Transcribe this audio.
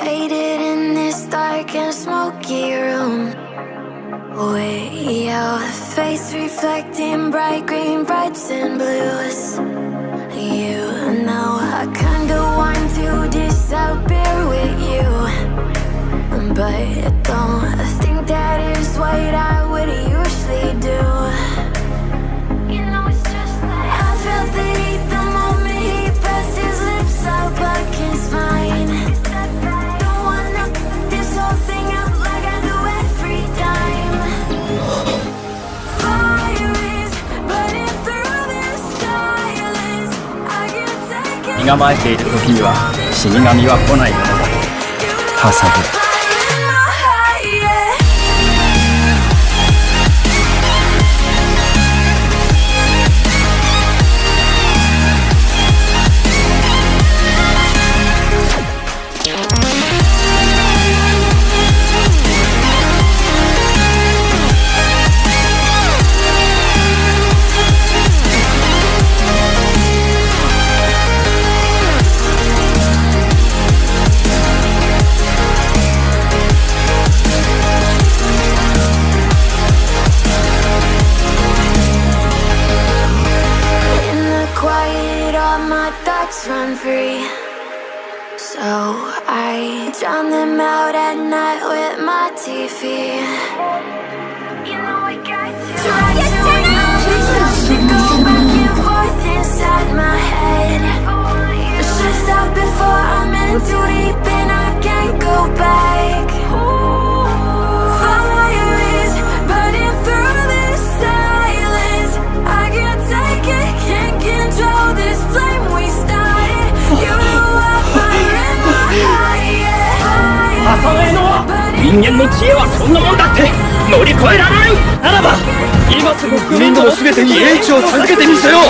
Faded in this dark and smoky room, with your face reflecting bright green, brights and blues. You know I kinda want to disappear with you, but don't think that is what I would usually do. You know it's just like I felt the heat the moment he pressed his lips up against mine. Don't wanna this whole thing up like I do every time. Fire is burning through this silence. I can't take it. 身構えている時には死神は来ないものだ。ハサウェイ。Run free, so I drown them out at night with my TV. You know I got to try to acknowledge the go back and forth inside my head. I should stop before I'm in too deep and I can't go back. Fire is burning through this silence. I can't take it, can't control this flame we started. ハサウェイの人間の知恵はそんなもんだって乗り越えられるならば今すぐグリンドの全てに英知を授けてみせよう。